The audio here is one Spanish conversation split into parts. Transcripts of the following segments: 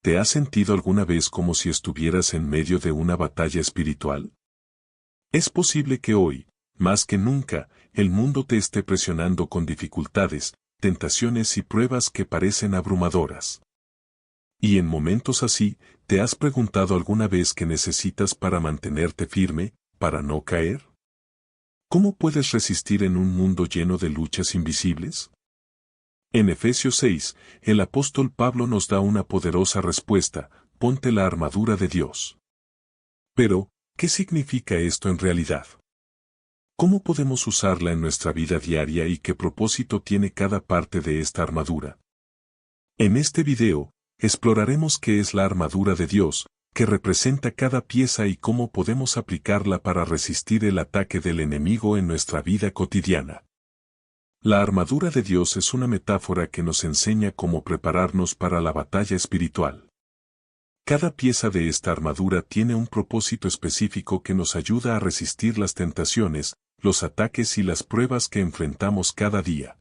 ¿te has sentido alguna vez como si estuvieras en medio de una batalla espiritual? Es posible que hoy, más que nunca, el mundo te esté presionando con dificultades, tentaciones y pruebas que parecen abrumadoras. Y en momentos así, ¿te has preguntado alguna vez qué necesitas para mantenerte firme, para no caer? ¿Cómo puedes resistir en un mundo lleno de luchas invisibles? En Efesios 6, el apóstol Pablo nos da una poderosa respuesta: ponte la armadura de Dios. Pero, ¿qué significa esto en realidad? ¿Cómo podemos usarla en nuestra vida diaria y qué propósito tiene cada parte de esta armadura? En este video, exploraremos qué es la armadura de Dios, qué representa cada pieza y cómo podemos aplicarla para resistir el ataque del enemigo en nuestra vida cotidiana. La armadura de Dios es una metáfora que nos enseña cómo prepararnos para la batalla espiritual. Cada pieza de esta armadura tiene un propósito específico que nos ayuda a resistir las tentaciones, los ataques y las pruebas que enfrentamos cada día.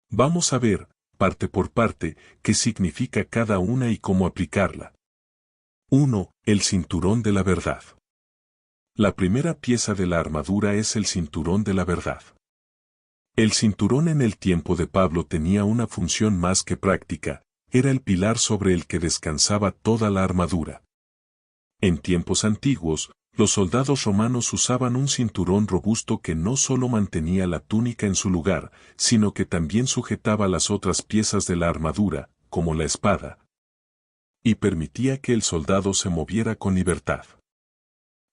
Vamos a ver, parte por parte, qué significa cada una y cómo aplicarla. 1. El cinturón de la verdad. La primera pieza de la armadura es el cinturón de la verdad. El cinturón en el tiempo de Pablo tenía una función más que práctica, era el pilar sobre el que descansaba toda la armadura. En tiempos antiguos, los soldados romanos usaban un cinturón robusto que no solo mantenía la túnica en su lugar, sino que también sujetaba las otras piezas de la armadura, como la espada, y permitía que el soldado se moviera con libertad.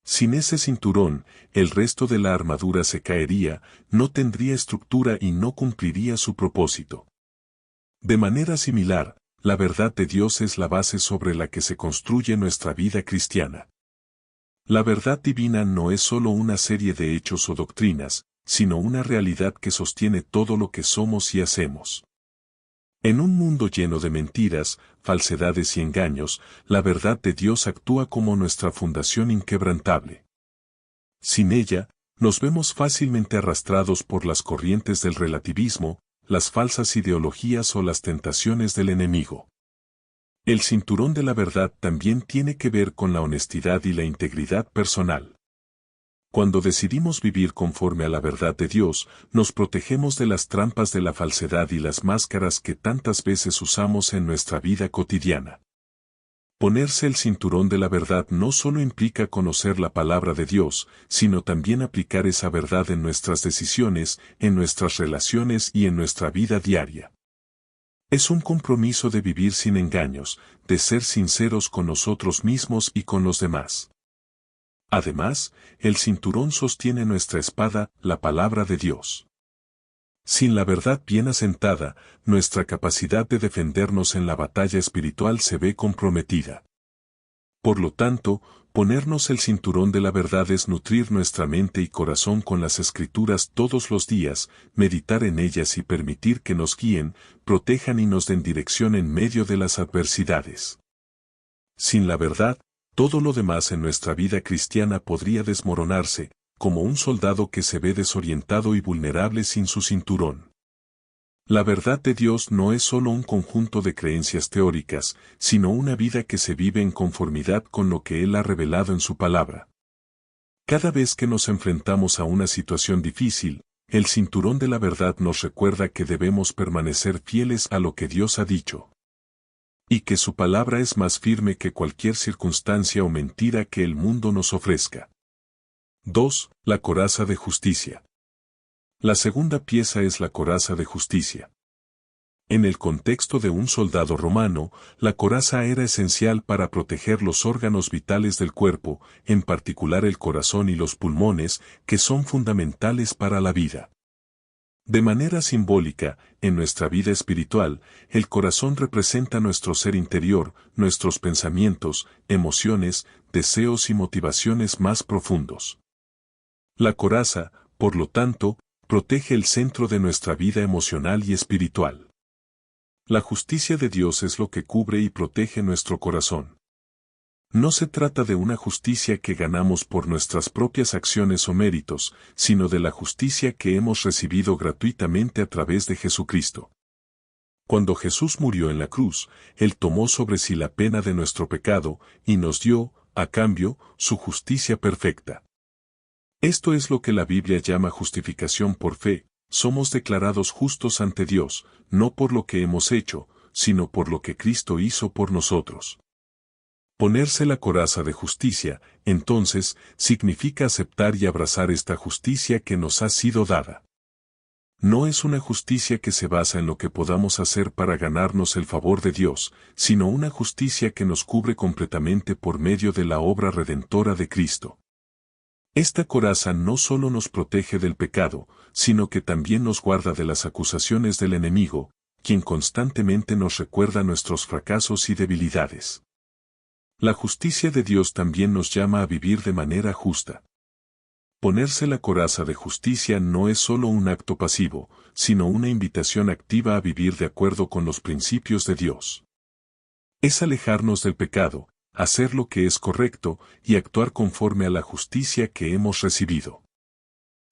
Sin ese cinturón, el resto de la armadura se caería, no tendría estructura y no cumpliría su propósito. De manera similar, la verdad de Dios es la base sobre la que se construye nuestra vida cristiana. La verdad divina no es solo una serie de hechos o doctrinas, sino una realidad que sostiene todo lo que somos y hacemos. En un mundo lleno de mentiras, falsedades y engaños, la verdad de Dios actúa como nuestra fundación inquebrantable. Sin ella, nos vemos fácilmente arrastrados por las corrientes del relativismo, las falsas ideologías o las tentaciones del enemigo. El cinturón de la verdad también tiene que ver con la honestidad y la integridad personal. Cuando decidimos vivir conforme a la verdad de Dios, nos protegemos de las trampas de la falsedad y las máscaras que tantas veces usamos en nuestra vida cotidiana. Ponerse el cinturón de la verdad no solo implica conocer la palabra de Dios, sino también aplicar esa verdad en nuestras decisiones, en nuestras relaciones y en nuestra vida diaria. Es un compromiso de vivir sin engaños, de ser sinceros con nosotros mismos y con los demás. Además, el cinturón sostiene nuestra espada, la palabra de Dios. Sin la verdad bien asentada, nuestra capacidad de defendernos en la batalla espiritual se ve comprometida. Por lo tanto, ponernos el cinturón de la verdad es nutrir nuestra mente y corazón con las Escrituras todos los días, meditar en ellas y permitir que nos guíen, protejan y nos den dirección en medio de las adversidades. Sin la verdad, todo lo demás en nuestra vida cristiana podría desmoronarse, como un soldado que se ve desorientado y vulnerable sin su cinturón. La verdad de Dios no es solo un conjunto de creencias teóricas, sino una vida que se vive en conformidad con lo que Él ha revelado en su palabra. Cada vez que nos enfrentamos a una situación difícil, el cinturón de la verdad nos recuerda que debemos permanecer fieles a lo que Dios ha dicho. Y que su palabra es más firme que cualquier circunstancia o mentira que el mundo nos ofrezca. 2. La coraza de justicia. La segunda pieza es la coraza de justicia. En el contexto de un soldado romano, la coraza era esencial para proteger los órganos vitales del cuerpo, en particular el corazón y los pulmones, que son fundamentales para la vida. De manera simbólica, en nuestra vida espiritual, el corazón representa nuestro ser interior, nuestros pensamientos, emociones, deseos y motivaciones más profundos. La coraza, por lo tanto, protege el centro de nuestra vida emocional y espiritual. La justicia de Dios es lo que cubre y protege nuestro corazón. No se trata de una justicia que ganamos por nuestras propias acciones o méritos, sino de la justicia que hemos recibido gratuitamente a través de Jesucristo. Cuando Jesús murió en la cruz, Él tomó sobre sí la pena de nuestro pecado y nos dio, a cambio, su justicia perfecta. Esto es lo que la Biblia llama justificación por fe. Somos declarados justos ante Dios, no por lo que hemos hecho, sino por lo que Cristo hizo por nosotros. Ponerse la coraza de justicia, entonces, significa aceptar y abrazar esta justicia que nos ha sido dada. No es una justicia que se basa en lo que podamos hacer para ganarnos el favor de Dios, sino una justicia que nos cubre completamente por medio de la obra redentora de Cristo. Esta coraza no solo nos protege del pecado, sino que también nos guarda de las acusaciones del enemigo, quien constantemente nos recuerda nuestros fracasos y debilidades. La justicia de Dios también nos llama a vivir de manera justa. Ponerse la coraza de justicia no es solo un acto pasivo, sino una invitación activa a vivir de acuerdo con los principios de Dios. Es alejarnos del pecado, hacer lo que es correcto y actuar conforme a la justicia que hemos recibido.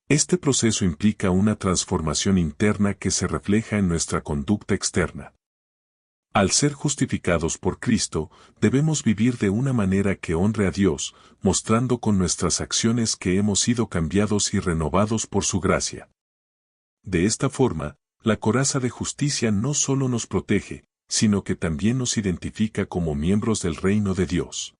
Este proceso implica una transformación interna que se refleja en nuestra conducta externa. Al ser justificados por Cristo, debemos vivir de una manera que honre a Dios, mostrando con nuestras acciones que hemos sido cambiados y renovados por su gracia. De esta forma, la coraza de justicia no solo nos protege, sino que también nos identifica como miembros del reino de Dios.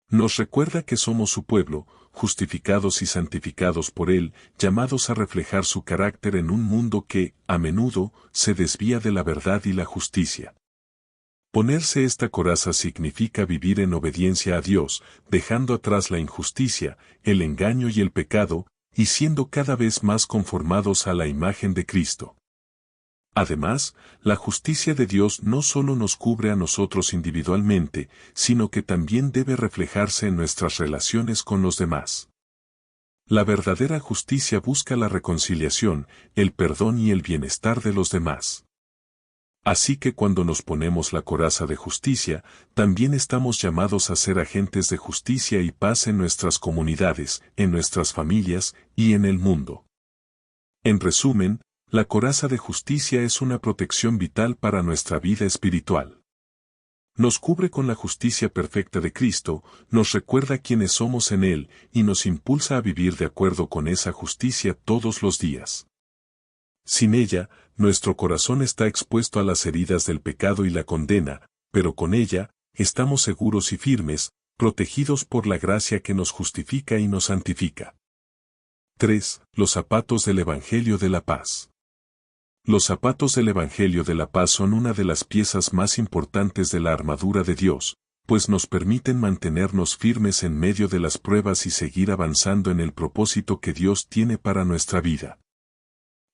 Nos recuerda que somos su pueblo, justificados y santificados por Él, llamados a reflejar su carácter en un mundo que, a menudo, se desvía de la verdad y la justicia. Ponerse esta coraza significa vivir en obediencia a Dios, dejando atrás la injusticia, el engaño y el pecado, y siendo cada vez más conformados a la imagen de Cristo. Además, la justicia de Dios no solo nos cubre a nosotros individualmente, sino que también debe reflejarse en nuestras relaciones con los demás. La verdadera justicia busca la reconciliación, el perdón y el bienestar de los demás. Así que cuando nos ponemos la coraza de justicia, también estamos llamados a ser agentes de justicia y paz en nuestras comunidades, en nuestras familias y en el mundo. En resumen, la coraza de justicia es una protección vital para nuestra vida espiritual. Nos cubre con la justicia perfecta de Cristo, nos recuerda quiénes somos en Él y nos impulsa a vivir de acuerdo con esa justicia todos los días. Sin ella, nuestro corazón está expuesto a las heridas del pecado y la condena, pero con ella, estamos seguros y firmes, protegidos por la gracia que nos justifica y nos santifica. 3. Los zapatos del Evangelio de la Paz. Los zapatos del Evangelio de la Paz son una de las piezas más importantes de la armadura de Dios, pues nos permiten mantenernos firmes en medio de las pruebas y seguir avanzando en el propósito que Dios tiene para nuestra vida.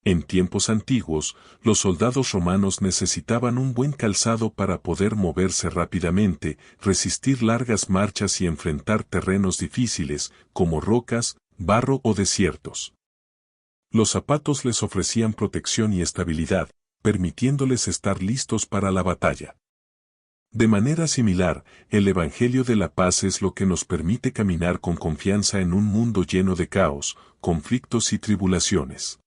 En tiempos antiguos, los soldados romanos necesitaban un buen calzado para poder moverse rápidamente, resistir largas marchas y enfrentar terrenos difíciles, como rocas, barro o desiertos. Los zapatos les ofrecían protección y estabilidad, permitiéndoles estar listos para la batalla. De manera similar, el Evangelio de la Paz es lo que nos permite caminar con confianza en un mundo lleno de caos, conflictos y tribulaciones.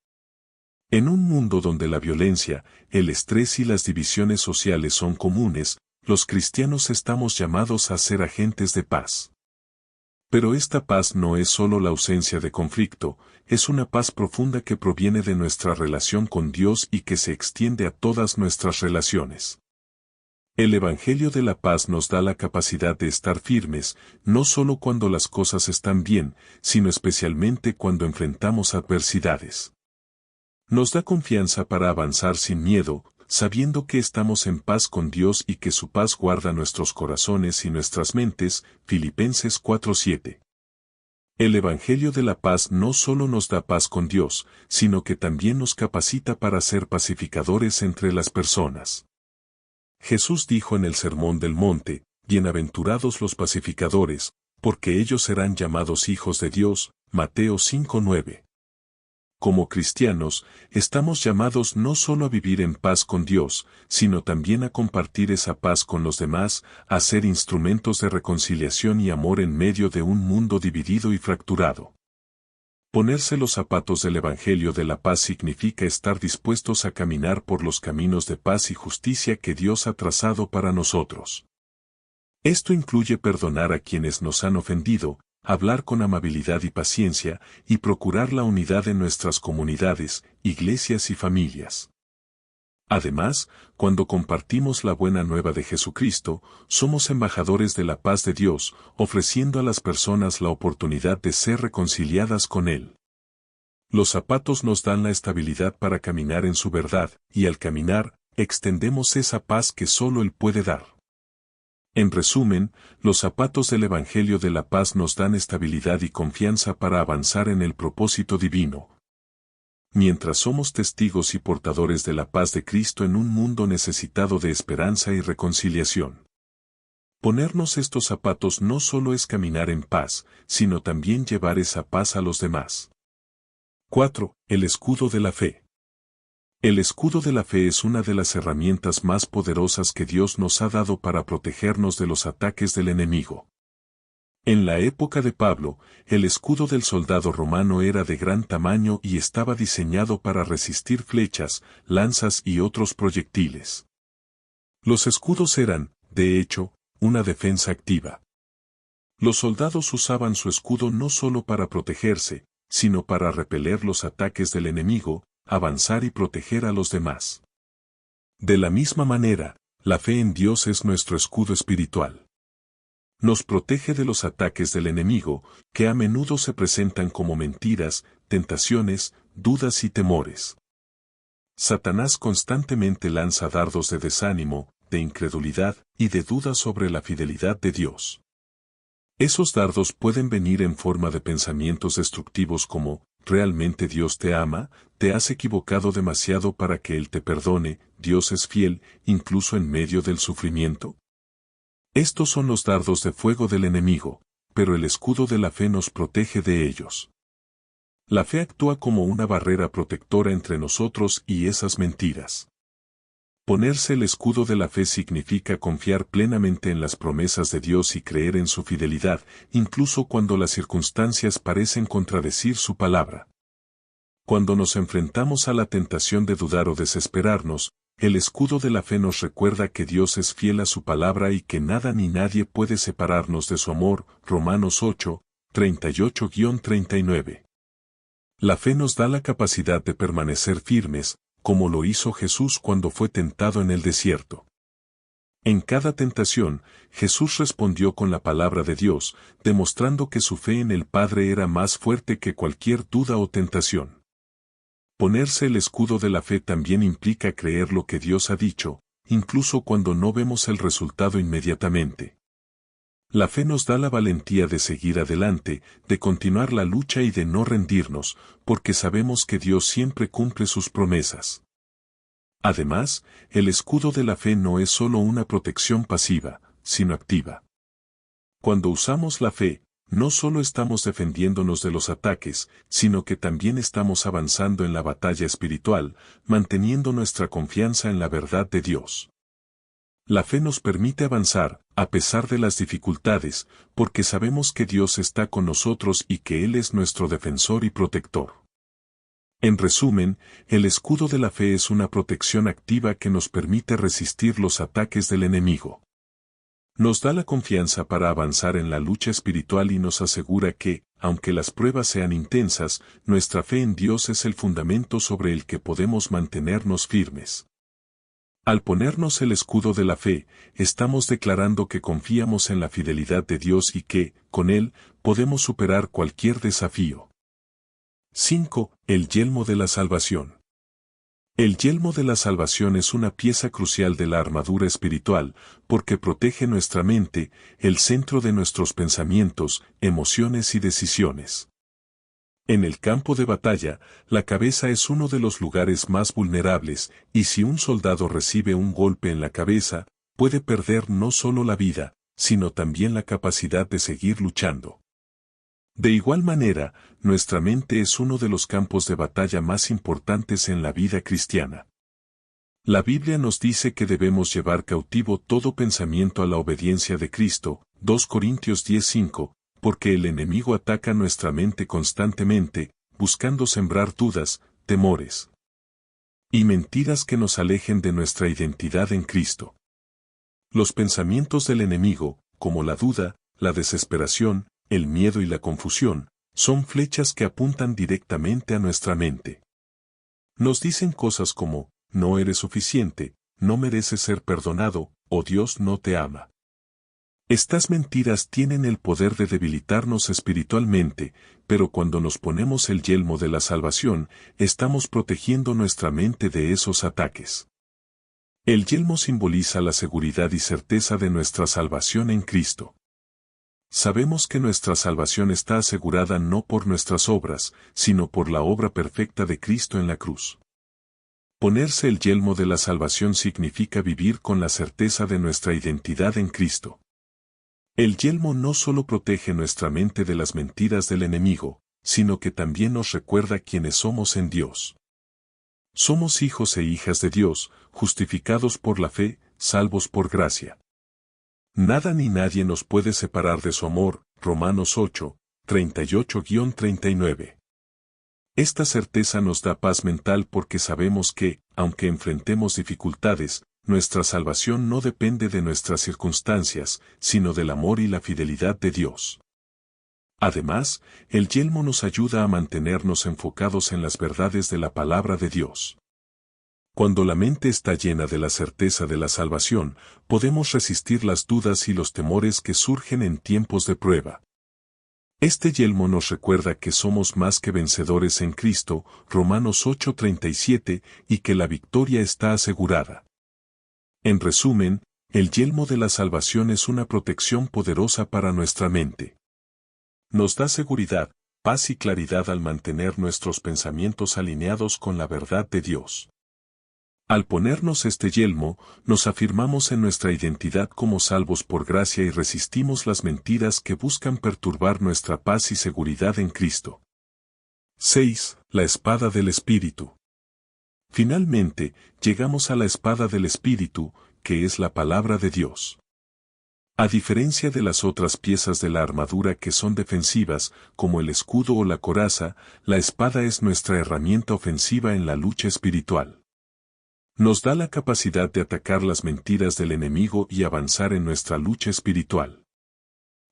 En un mundo donde la violencia, el estrés y las divisiones sociales son comunes, los cristianos estamos llamados a ser agentes de paz. Pero esta paz no es solo la ausencia de conflicto, es una paz profunda que proviene de nuestra relación con Dios y que se extiende a todas nuestras relaciones. El Evangelio de la Paz nos da la capacidad de estar firmes, no solo cuando las cosas están bien, sino especialmente cuando enfrentamos adversidades. Nos da confianza para avanzar sin miedo, sabiendo que estamos en paz con Dios y que su paz guarda nuestros corazones y nuestras mentes. Filipenses 4:7. El Evangelio de la Paz no solo nos da paz con Dios, sino que también nos capacita para ser pacificadores entre las personas. Jesús dijo en el Sermón del Monte, Bienaventurados los pacificadores, porque ellos serán llamados hijos de Dios. Mateo 5:9. Como cristianos, estamos llamados no solo a vivir en paz con Dios, sino también a compartir esa paz con los demás, a ser instrumentos de reconciliación y amor en medio de un mundo dividido y fracturado. Ponerse los zapatos del Evangelio de la paz significa estar dispuestos a caminar por los caminos de paz y justicia que Dios ha trazado para nosotros. Esto incluye perdonar a quienes nos han ofendido, hablar con amabilidad y paciencia, y procurar la unidad en nuestras comunidades, iglesias y familias. Además, cuando compartimos la buena nueva de Jesucristo, somos embajadores de la paz de Dios, ofreciendo a las personas la oportunidad de ser reconciliadas con Él. Los zapatos nos dan la estabilidad para caminar en su verdad, y al caminar, extendemos esa paz que solo Él puede dar. En resumen, los zapatos del Evangelio de la paz nos dan estabilidad y confianza para avanzar en el propósito divino. Mientras somos testigos y portadores de la paz de Cristo en un mundo necesitado de esperanza y reconciliación. Ponernos estos zapatos no solo es caminar en paz, sino también llevar esa paz a los demás. 4. El escudo de la fe. El escudo de la fe es una de las herramientas más poderosas que Dios nos ha dado para protegernos de los ataques del enemigo. En la época de Pablo, el escudo del soldado romano era de gran tamaño y estaba diseñado para resistir flechas, lanzas y otros proyectiles. Los escudos eran, de hecho, una defensa activa. Los soldados usaban su escudo no solo para protegerse, sino para repeler los ataques del enemigo, avanzar y proteger a los demás. De la misma manera, la fe en Dios es nuestro escudo espiritual. Nos protege de los ataques del enemigo, que a menudo se presentan como mentiras, tentaciones, dudas y temores. Satanás constantemente lanza dardos de desánimo, de incredulidad y de dudas sobre la fidelidad de Dios. Esos dardos pueden venir en forma de pensamientos destructivos como, ¿realmente Dios te ama? ¿Te has equivocado demasiado para que Él te perdone? ¿Dios es fiel, incluso en medio del sufrimiento? Estos son los dardos de fuego del enemigo, pero el escudo de la fe nos protege de ellos. La fe actúa como una barrera protectora entre nosotros y esas mentiras. Ponerse el escudo de la fe significa confiar plenamente en las promesas de Dios y creer en su fidelidad, incluso cuando las circunstancias parecen contradecir su palabra. Cuando nos enfrentamos a la tentación de dudar o desesperarnos, el escudo de la fe nos recuerda que Dios es fiel a su palabra y que nada ni nadie puede separarnos de su amor. Romanos 8, 38-39. La fe nos da la capacidad de permanecer firmes, como lo hizo Jesús cuando fue tentado en el desierto. En cada tentación, Jesús respondió con la palabra de Dios, demostrando que su fe en el Padre era más fuerte que cualquier duda o tentación. Ponerse el escudo de la fe también implica creer lo que Dios ha dicho, incluso cuando no vemos el resultado inmediatamente. La fe nos da la valentía de seguir adelante, de continuar la lucha y de no rendirnos, porque sabemos que Dios siempre cumple sus promesas. Además, el escudo de la fe no es solo una protección pasiva, sino activa. Cuando usamos la fe, no solo estamos defendiéndonos de los ataques, sino que también estamos avanzando en la batalla espiritual, manteniendo nuestra confianza en la verdad de Dios. La fe nos permite avanzar, a pesar de las dificultades, porque sabemos que Dios está con nosotros y que Él es nuestro defensor y protector. En resumen, el escudo de la fe es una protección activa que nos permite resistir los ataques del enemigo. Nos da la confianza para avanzar en la lucha espiritual y nos asegura que, aunque las pruebas sean intensas, nuestra fe en Dios es el fundamento sobre el que podemos mantenernos firmes. Al ponernos el escudo de la fe, estamos declarando que confiamos en la fidelidad de Dios y que, con Él, podemos superar cualquier desafío. 5. El yelmo de la salvación. El yelmo de la salvación es una pieza crucial de la armadura espiritual, porque protege nuestra mente, el centro de nuestros pensamientos, emociones y decisiones. En el campo de batalla, la cabeza es uno de los lugares más vulnerables, y si un soldado recibe un golpe en la cabeza, puede perder no solo la vida, sino también la capacidad de seguir luchando. De igual manera, nuestra mente es uno de los campos de batalla más importantes en la vida cristiana. La Biblia nos dice que debemos llevar cautivo todo pensamiento a la obediencia de Cristo, 2 Corintios 10:5, porque el enemigo ataca nuestra mente constantemente, buscando sembrar dudas, temores y mentiras que nos alejen de nuestra identidad en Cristo. Los pensamientos del enemigo, como la duda, la desesperación, el miedo y la confusión, son flechas que apuntan directamente a nuestra mente. Nos dicen cosas como, no eres suficiente, no mereces ser perdonado, o Dios no te ama. Estas mentiras tienen el poder de debilitarnos espiritualmente, pero cuando nos ponemos el yelmo de la salvación, estamos protegiendo nuestra mente de esos ataques. El yelmo simboliza la seguridad y certeza de nuestra salvación en Cristo. Sabemos que nuestra salvación está asegurada no por nuestras obras, sino por la obra perfecta de Cristo en la cruz. Ponerse el yelmo de la salvación significa vivir con la certeza de nuestra identidad en Cristo. El yelmo no solo protege nuestra mente de las mentiras del enemigo, sino que también nos recuerda quiénes somos en Dios. Somos hijos e hijas de Dios, justificados por la fe, salvos por gracia. Nada ni nadie nos puede separar de su amor, Romanos 8, 38-39. Esta certeza nos da paz mental porque sabemos que, aunque enfrentemos dificultades, nuestra salvación no depende de nuestras circunstancias, sino del amor y la fidelidad de Dios. Además, el yelmo nos ayuda a mantenernos enfocados en las verdades de la palabra de Dios. Cuando la mente está llena de la certeza de la salvación, podemos resistir las dudas y los temores que surgen en tiempos de prueba. Este yelmo nos recuerda que somos más que vencedores en Cristo, Romanos 8:37, y que la victoria está asegurada. En resumen, el yelmo de la salvación es una protección poderosa para nuestra mente. Nos da seguridad, paz y claridad al mantener nuestros pensamientos alineados con la verdad de Dios. Al ponernos este yelmo, nos afirmamos en nuestra identidad como salvos por gracia y resistimos las mentiras que buscan perturbar nuestra paz y seguridad en Cristo. 6. La espada del Espíritu. Finalmente, llegamos a la espada del Espíritu, que es la palabra de Dios. A diferencia de las otras piezas de la armadura que son defensivas, como el escudo o la coraza, la espada es nuestra herramienta ofensiva en la lucha espiritual. Nos da la capacidad de atacar las mentiras del enemigo y avanzar en nuestra lucha espiritual.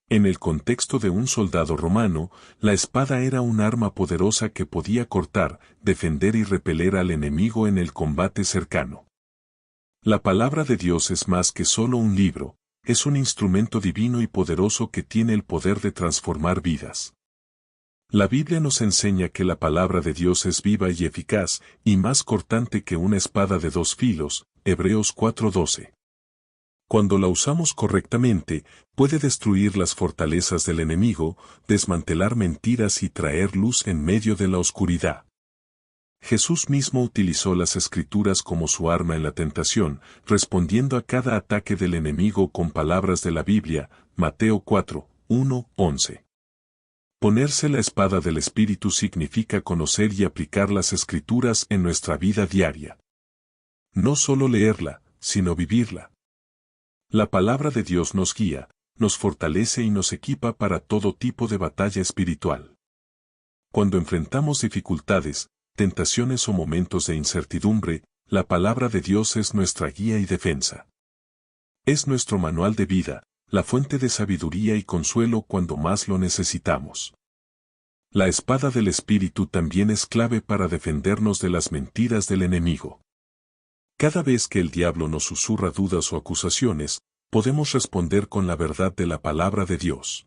En el contexto de un soldado romano, la espada era un arma poderosa que podía cortar, defender y repeler al enemigo en el combate cercano. La palabra de Dios es más que solo un libro, es un instrumento divino y poderoso que tiene el poder de transformar vidas. La Biblia nos enseña que la palabra de Dios es viva y eficaz, y más cortante que una espada de dos filos, Hebreos 4:12. Cuando la usamos correctamente, puede destruir las fortalezas del enemigo, desmantelar mentiras y traer luz en medio de la oscuridad. Jesús mismo utilizó las Escrituras como su arma en la tentación, respondiendo a cada ataque del enemigo con palabras de la Biblia, Mateo 4:1-11. Ponerse la espada del Espíritu significa conocer y aplicar las Escrituras en nuestra vida diaria. No solo leerla, sino vivirla. La palabra de Dios nos guía, nos fortalece y nos equipa para todo tipo de batalla espiritual. Cuando enfrentamos dificultades, tentaciones o momentos de incertidumbre, la palabra de Dios es nuestra guía y defensa. Es nuestro manual de vida, la fuente de sabiduría y consuelo cuando más lo necesitamos. La espada del Espíritu también es clave para defendernos de las mentiras del enemigo. Cada vez que el diablo nos susurra dudas o acusaciones, podemos responder con la verdad de la palabra de Dios.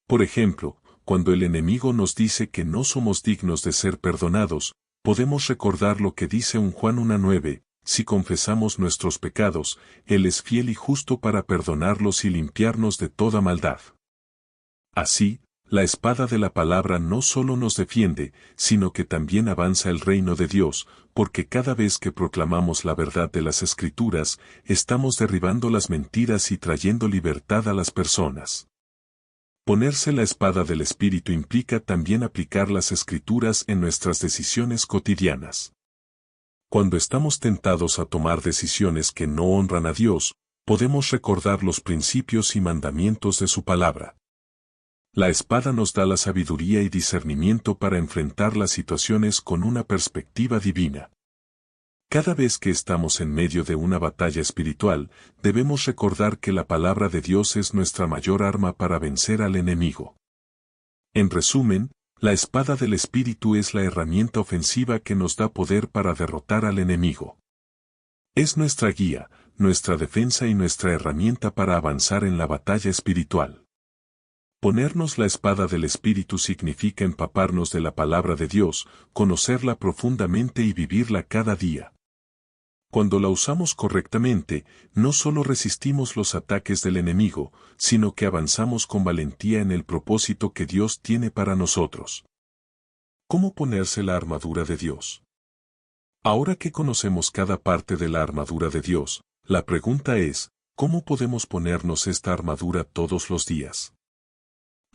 Por ejemplo, cuando el enemigo nos dice que no somos dignos de ser perdonados, podemos recordar lo que dice un Juan 1:9, si confesamos nuestros pecados, Él es fiel y justo para perdonarlos y limpiarnos de toda maldad. Así, la espada de la palabra no solo nos defiende, sino que también avanza el reino de Dios, porque cada vez que proclamamos la verdad de las Escrituras, estamos derribando las mentiras y trayendo libertad a las personas. Ponerse la espada del Espíritu implica también aplicar las Escrituras en nuestras decisiones cotidianas. Cuando estamos tentados a tomar decisiones que no honran a Dios, podemos recordar los principios y mandamientos de su palabra. La espada nos da la sabiduría y discernimiento para enfrentar las situaciones con una perspectiva divina. Cada vez que estamos en medio de una batalla espiritual, debemos recordar que la palabra de Dios es nuestra mayor arma para vencer al enemigo. En resumen, la espada del Espíritu es la herramienta ofensiva que nos da poder para derrotar al enemigo. Es nuestra guía, nuestra defensa y nuestra herramienta para avanzar en la batalla espiritual. Ponernos la espada del Espíritu significa empaparnos de la palabra de Dios, conocerla profundamente y vivirla cada día. Cuando la usamos correctamente, no solo resistimos los ataques del enemigo, sino que avanzamos con valentía en el propósito que Dios tiene para nosotros. ¿Cómo ponerse la armadura de Dios? Ahora que conocemos cada parte de la armadura de Dios, la pregunta es, ¿cómo podemos ponernos esta armadura todos los días?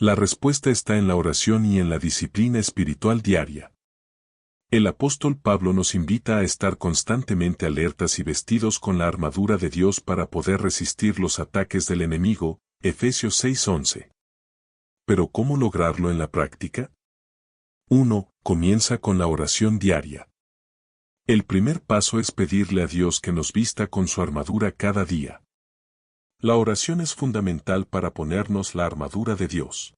La respuesta está en la oración y en la disciplina espiritual diaria. El apóstol Pablo nos invita a estar constantemente alertas y vestidos con la armadura de Dios para poder resistir los ataques del enemigo, Efesios 6:11. ¿Pero cómo lograrlo en la práctica? 1. Comienza con la oración diaria. El primer paso es pedirle a Dios que nos vista con su armadura cada día. La oración es fundamental para ponernos la armadura de Dios.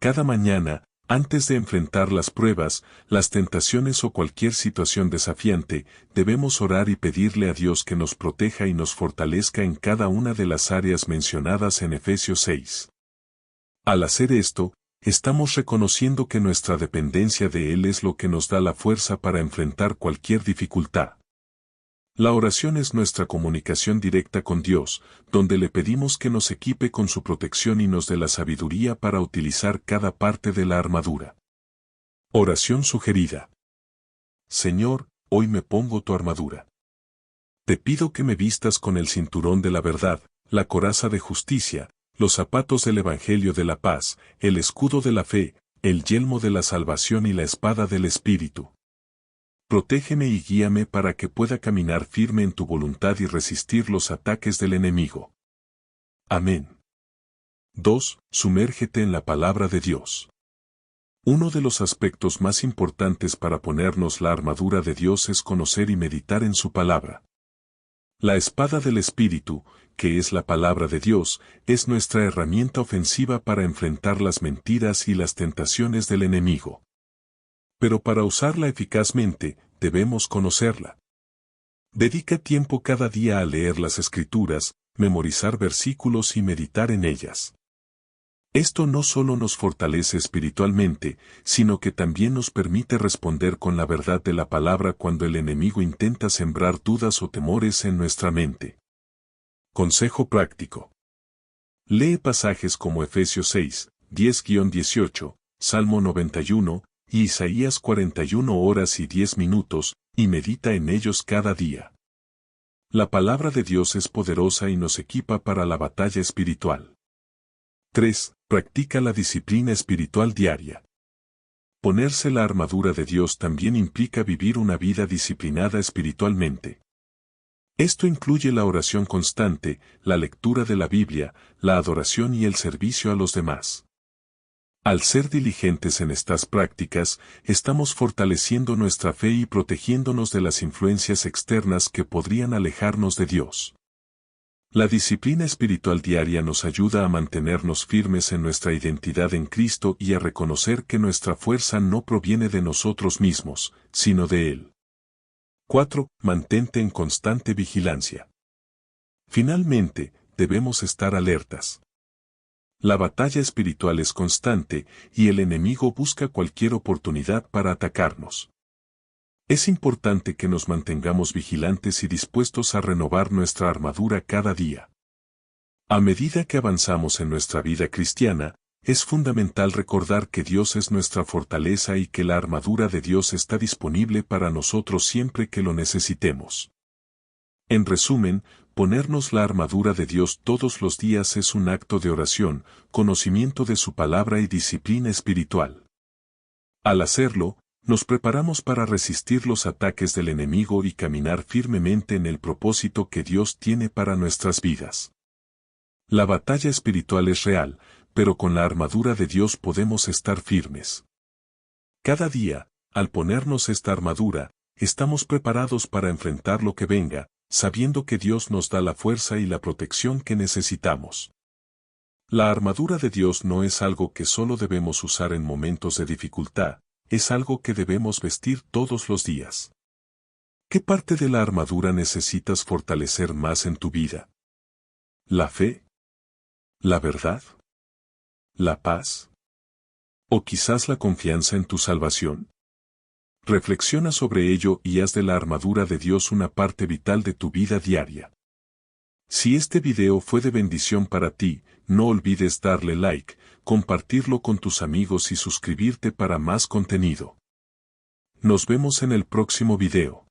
Cada mañana, antes de enfrentar las pruebas, las tentaciones o cualquier situación desafiante, debemos orar y pedirle a Dios que nos proteja y nos fortalezca en cada una de las áreas mencionadas en Efesios 6. Al hacer esto, estamos reconociendo que nuestra dependencia de Él es lo que nos da la fuerza para enfrentar cualquier dificultad. La oración es nuestra comunicación directa con Dios, donde le pedimos que nos equipe con su protección y nos dé la sabiduría para utilizar cada parte de la armadura. Oración sugerida. Señor, hoy me pongo tu armadura. Te pido que me vistas con el cinturón de la verdad, la coraza de justicia, los zapatos del Evangelio de la paz, el escudo de la fe, el yelmo de la salvación y la espada del Espíritu. Protégeme y guíame para que pueda caminar firme en tu voluntad y resistir los ataques del enemigo. Amén. 2. Sumérgete en la palabra de Dios. Uno de los aspectos más importantes para ponernos la armadura de Dios es conocer y meditar en su palabra. La espada del Espíritu, que es la palabra de Dios, es nuestra herramienta ofensiva para enfrentar las mentiras y las tentaciones del enemigo. Pero para usarla eficazmente, debemos conocerla. Dedica tiempo cada día a leer las Escrituras, memorizar versículos y meditar en ellas. Esto no solo nos fortalece espiritualmente, sino que también nos permite responder con la verdad de la palabra cuando el enemigo intenta sembrar dudas o temores en nuestra mente. Consejo práctico. Lee pasajes como Efesios 6, 10-18, Salmo 91, y Isaías 41 horas y 10 minutos, y medita en ellos cada día. La palabra de Dios es poderosa y nos equipa para la batalla espiritual. 3. Practica la disciplina espiritual diaria. Ponerse la armadura de Dios también implica vivir una vida disciplinada espiritualmente. Esto incluye la oración constante, la lectura de la Biblia, la adoración y el servicio a los demás. Al ser diligentes en estas prácticas, estamos fortaleciendo nuestra fe y protegiéndonos de las influencias externas que podrían alejarnos de Dios. La disciplina espiritual diaria nos ayuda a mantenernos firmes en nuestra identidad en Cristo y a reconocer que nuestra fuerza no proviene de nosotros mismos, sino de Él. 4. Mantente en constante vigilancia. Finalmente, debemos estar alertas. La batalla espiritual es constante, y el enemigo busca cualquier oportunidad para atacarnos. Es importante que nos mantengamos vigilantes y dispuestos a renovar nuestra armadura cada día. A medida que avanzamos en nuestra vida cristiana, es fundamental recordar que Dios es nuestra fortaleza y que la armadura de Dios está disponible para nosotros siempre que lo necesitemos. En resumen, ponernos la armadura de Dios todos los días es un acto de oración, conocimiento de su palabra y disciplina espiritual. Al hacerlo, nos preparamos para resistir los ataques del enemigo y caminar firmemente en el propósito que Dios tiene para nuestras vidas. La batalla espiritual es real, pero con la armadura de Dios podemos estar firmes. Cada día, al ponernos esta armadura, estamos preparados para enfrentar lo que venga, sabiendo que Dios nos da la fuerza y la protección que necesitamos. La armadura de Dios no es algo que solo debemos usar en momentos de dificultad, es algo que debemos vestir todos los días. ¿Qué parte de la armadura necesitas fortalecer más en tu vida? ¿La fe? ¿La verdad? ¿La paz? ¿O quizás la confianza en tu salvación? Reflexiona sobre ello y haz de la armadura de Dios una parte vital de tu vida diaria. Si este video fue de bendición para ti, no olvides darle like, compartirlo con tus amigos y suscribirte para más contenido. Nos vemos en el próximo video.